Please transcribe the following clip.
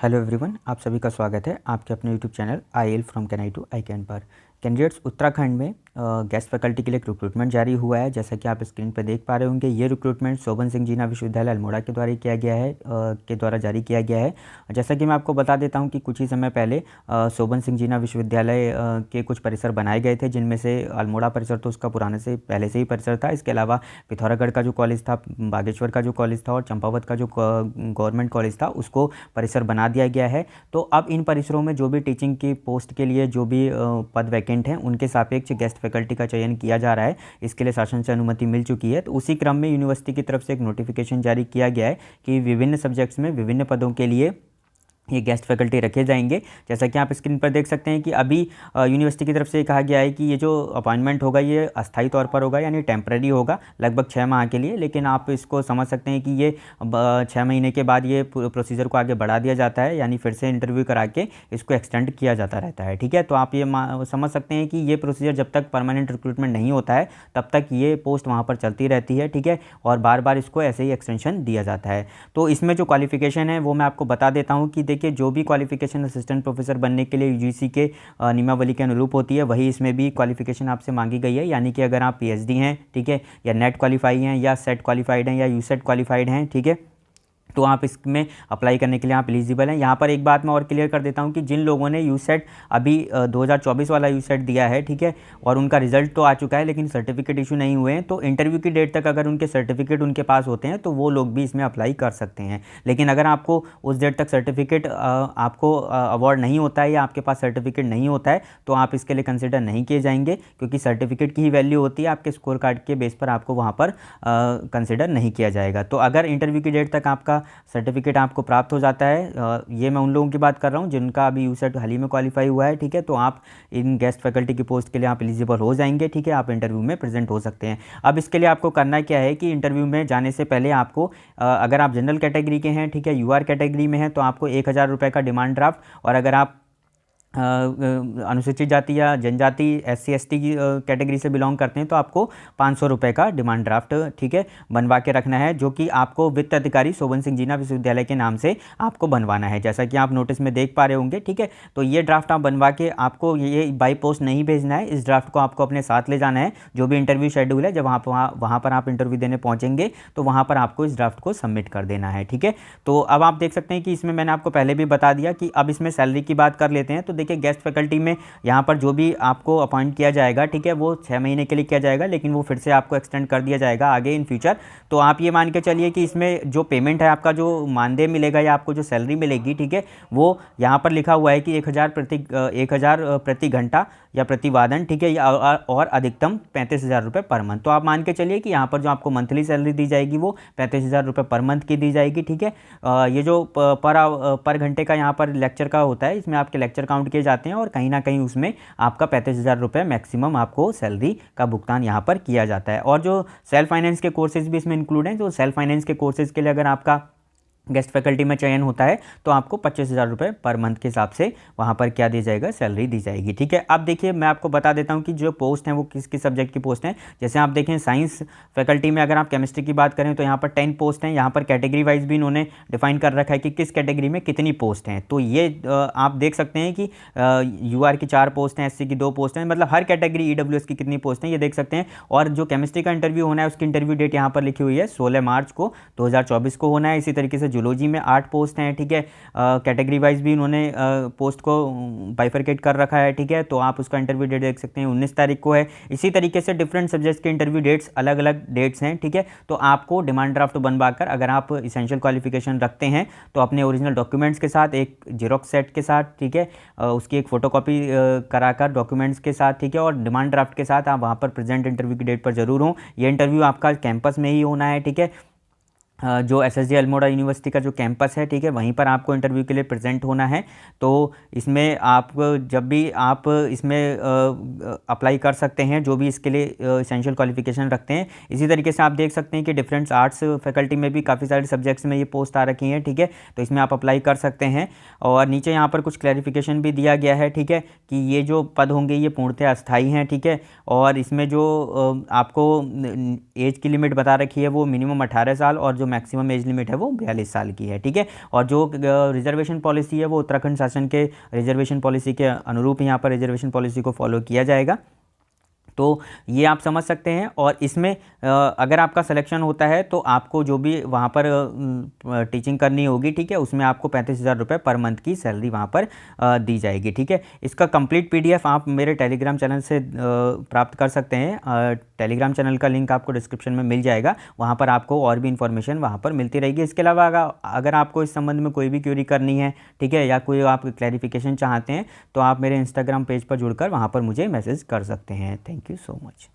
Hello everyone, आप सभी का स्वागत है आपके अपने यूट्यूब चैनल आई फ्रॉम कैन आई टू आई कैन पर। कैंडिडेट्स, उत्तराखंड में गेस्ट फैकल्टी के लिए एक रिक्रूटमेंट जारी हुआ है। जैसा कि आप स्क्रीन पर देख पा रहे होंगे, ये रिक्रूटमेंट शोभन सिंह जीना विश्वविद्यालय अल्मोड़ा के द्वारा किया गया है के द्वारा जारी किया गया है। जैसा कि मैं आपको बता देता हूं कि कुछ ही समय पहले शोभन सिंह जीना विश्वविद्यालय के कुछ परिसर बनाए गए थे, जिनमें से अल्मोड़ा परिसर तो उसका पुराने से पहले से ही परिसर था। इसके अलावा पिथौरागढ़ का जो कॉलेज था, बागेश्वर का जो कॉलेज था और चंपावत का जो गवर्नमेंट कॉलेज था, उसको परिसर बना दिया गया है। तो अब इन परिसरों में जो भी टीचिंग की पोस्ट के लिए जो भी पद वैकेंट हैं, उनके सापेक्ष गेस्ट फैकल्टी का चयन किया जा रहा है। इसके लिए शासन से अनुमति मिल चुकी है। तो उसी क्रम में यूनिवर्सिटी की तरफ से एक नोटिफिकेशन जारी किया गया है कि विभिन्न सब्जेक्ट्स में विभिन्न पदों के लिए ये गेस्ट फैकल्टी रखे जाएंगे। जैसा कि आप स्क्रीन पर देख सकते हैं कि अभी यूनिवर्सिटी की तरफ से कहा गया है कि ये जो अपॉइंटमेंट होगा ये अस्थायी तौर पर होगा, यानी टेम्पररी होगा, लगभग 6 माह के लिए। लेकिन आप इसको समझ सकते हैं कि ये 6 महीने के बाद ये प्रोसीजर को आगे बढ़ा दिया जाता है, यानी फिर से इंटरव्यू करा के इसको एक्सटेंड किया जाता रहता है। ठीक है, तो आप ये समझ सकते हैं कि ये प्रोसीजर जब तक परमानेंट रिक्रूटमेंट नहीं होता है तब तक ये पोस्ट वहाँ पर चलती रहती है। ठीक है, और बार बार इसको ऐसे ही एक्सटेंशन दिया जाता है। तो इसमें जो क्वालिफिकेशन है वो मैं आपको बता देता हूँ कि देखिए, जो भी क्वालिफिकेशन असिस्टेंट प्रोफेसर बनने के लिए यूजीसी के नियमावली के अनुरूप होती है, वही इसमें भी क्वालिफिकेशन आपसे मांगी गई है। यानी कि अगर आप पीएचडी हैं, ठीक है, या नेट क्वालिफाई हैं, या सेट क्वालिफाइड हैं, या यूसेट क्वालिफाइड हैं, ठीक है, तो आप इसमें अप्लाई करने के लिए आप एलिजिबल हैं। यहाँ पर एक बात मैं और क्लियर कर देता हूँ कि जिन लोगों ने यूसेट अभी 2024 वाला यूसेट दिया है, ठीक है, और उनका रिजल्ट तो आ चुका है लेकिन सर्टिफिकेट इशू नहीं हुए हैं, तो इंटरव्यू की डेट तक अगर उनके सर्टिफिकेट उनके पास होते हैं तो वो लोग भी इसमें अप्लाई कर सकते हैं। लेकिन अगर आपको उस डेट तक सर्टिफिकेट आपको अवार्ड नहीं होता है या आपके पास सर्टिफिकेट नहीं होता है, तो आप इसके लिए कंसिडर नहीं किए जाएंगे, क्योंकि सर्टिफिकेट की ही वैल्यू होती है, आपके स्कोर कार्ड के बेस पर आपको वहाँ पर कंसिडर नहीं किया जाएगा। तो अगर इंटरव्यू की डेट तक आपका सर्टिफिकेट आपको प्राप्त हो जाता है, ये मैं उन लोगों की बात कर रहा हूँ जिनका अभी यूसेट हाल ही में क्वालिफाई हुआ है, ठीक है, तो आप इन गेस्ट फैकल्टी की पोस्ट के लिए आप एलिजिबल हो जाएंगे। ठीक है, आप इंटरव्यू में प्रेजेंट हो सकते हैं। अब इसके लिए आपको करना क्या है कि इंटरव्यू में जाने से पहले आपको अगर आप जनरल कैटेगरी के हैं, ठीक है, यूआर कैटेगरी में हैं, तो आपको 1,000 रुपये का डिमांड ड्राफ्ट, और अगर आप अनुसूचित जाति या जनजाति SC ST की कैटेगरी से बिलोंग करते हैं तो आपको 500 रुपये का डिमांड ड्राफ्ट, ठीक है, बनवा के रखना है, जो कि आपको वित्त अधिकारी शोभन सिंह जीना विश्वविद्यालय के नाम से आपको बनवाना है, जैसा कि आप नोटिस में देख पा रहे होंगे। ठीक है, तो ये ड्राफ्ट आप बनवा के आपको ये बाई पोस्ट नहीं भेजना है, इस ड्राफ्ट को आपको अपने साथ ले जाना है। जो भी इंटरव्यू शेड्यूल है, जब वहाँ पर आप इंटरव्यू देने पहुँचेंगे तो वहाँ पर आपको इस ड्राफ्ट को सबमिट कर देना है। ठीक है, तो अब आप देख सकते हैं कि इसमें मैंने आपको पहले भी बता दिया कि अब इसमें सैलरी की बात कर लेते हैं। तो देखिए, गेस्ट फैकल्टी में यहाँ पर जो भी आपको अपॉइंट किया जाएगा, ठीक है, वो 6 महीने के लिए किया जाएगा, लेकिन वो फिर से आपको एक्सटेंड कर दिया जाएगा आगे इन फ्यूचर। तो आप ये मान के चलिए कि इसमें जो पेमेंट है, आपका जो मानदेय मिलेगा या आपको जो सैलरी मिलेगी, ठीक है, वो यहाँ पर लिखा हुआ है कि 1,000 प्रति घंटा या प्रतिवादन, ठीक है, और अधिकतम 35,000 रुपये पर मंथ। तो आप मान के चलिए कि यहाँ पर जो आपको मंथली सैलरी दी जाएगी वो 35,000 रुपये पर मंथ की दी जाएगी। ठीक है, ये जो पर घंटे का यहाँ पर लेक्चर का होता है, इसमें आपके लेक्चर काउंट किए जाते हैं और कहीं ना कहीं उसमें आपका 35,000 रुपये मैक्सिमम आपको सैलरी का भुगतान यहाँ पर किया जाता है। और जो सेल्फ फाइनेंस के कोर्सेज भी इसमें इंक्लूड हैं, जो सेल्फ फाइनेंस के कोर्सेज के लिए अगर आपका गेस्ट फैकल्टी में चयन होता है तो आपको 25,000 रुपये पर मंथ के हिसाब से वहाँ पर क्या दी जाएगा, सैलरी दी जाएगी। ठीक है, अब देखिए, मैं आपको बता देता हूँ कि जो पोस्ट हैं वो किस किस सब्जेक्ट की पोस्ट हैं। जैसे आप देखें, साइंस फैकल्टी में अगर आप केमिस्ट्री की बात करें तो यहाँ पर 10 पोस्ट हैं। यहाँ पर कैटेगरी वाइज भी इन्होंने डिफाइन कर रखा है कि किस कैटेगरी में कितनी पोस्ट हैं। तो ये आप देख सकते हैं कि UR की 4 पोस्ट हैं, SC की 2 पोस्ट हैं, मतलब हर कैटेगरी EWS की कितनी पोस्ट हैं ये देख सकते हैं। और जो केमिस्ट्री का इंटरव्यू होना है उसकी इंटरव्यू डेट यहाँ पर लिखी हुई है 16 मार्च को 2024 को होना है। इसी तरीके से जूलॉजी में 8 पोस्ट हैं। ठीक है, कैटेगरी वाइज भी उन्होंने पोस्ट को बाइफरकेट कर रखा है। ठीक है, तो आप उसका इंटरव्यू डेट देख सकते हैं 19 तारीख को है। इसी तरीके से डिफरेंट सब्जेक्ट्स के इंटरव्यू डेट्स अलग अलग डेट्स हैं। ठीक है, तो आपको डिमांड ड्राफ्ट बनवाकर, अगर आप इसेंशियल क्वालिफिकेशन रखते हैं तो अपने ओरिजिनल डॉक्यूमेंट्स के साथ, एक जेरोक्स सेट के साथ, ठीक है, उसकी एक फोटोकॉपी कराकर डॉक्यूमेंट्स के साथ, ठीक है, और डिमांड ड्राफ्ट के साथ आप वहाँ पर प्रेजेंट इंटरव्यू की डेट पर जरूर हों। ये इंटरव्यू आपका कैंपस में ही होना है। ठीक है, जो SSG अल्मोड़ा यूनिवर्सिटी का जो कैंपस है, ठीक है, वहीं पर आपको इंटरव्यू के लिए प्रेजेंट होना है। तो इसमें आप जब भी आप इसमें अप्लाई कर सकते हैं, जो भी इसके लिए इसेंशियल क्वालिफिकेशन रखते हैं। इसी तरीके से आप देख सकते हैं कि डिफरेंट आर्ट्स फैकल्टी में भी काफ़ी सारे सब्जेक्ट्स में ये पोस्ट आ रखी हैं। ठीक है, तो इसमें आप अप्लाई कर सकते हैं। और नीचे यहाँ पर कुछ क्लैरिफिकेशन भी दिया गया है, ठीक है, कि ये जो पद होंगे ये पूर्णतः अस्थायी हैं। ठीक है, और इसमें जो आपको एज की लिमिट बता रखी है वो मिनिमम 18 साल, और जो जो मैक्सिमम एज लिमिट है वो 42 साल की है, ठीक है। और जो रिजर्वेशन पॉलिसी है वो उत्तराखंड शासन के रिजर्वेशन पॉलिसी के अनुरूप यहाँ पर रिजर्वेशन पॉलिसी को फॉलो किया जाएगा। तो ये आप समझ सकते हैं। और इसमें अगर आपका सिलेक्शन होता है तो आपको जो भी वहाँ पर टीचिंग करनी होगी, ठीक है, उसमें आपको 35,000 रुपये पर मंथ की सैलरी वहाँ पर दी जाएगी, ठीक है। इसका कंप्लीट पीडीएफ आप मेरे टेलीग्राम चैनल से प्राप्त कर सकते हैं। टेलीग्राम चैनल का लिंक आपको डिस्क्रिप्शन में मिल जाएगा, वहाँ पर आपको और भी इन्फॉर्मेशन वहाँ पर मिलती रहेगी। इसके अलावा अगर आपको इस संबंध में कोई भी क्वेरी करनी है, ठीक है, या कोई आप क्लैरिफिकेशन चाहते हैं तो आप मेरे इंस्टाग्राम पेज पर जुड़कर वहाँ पर मुझे मैसेज कर सकते हैं। Thank you so much.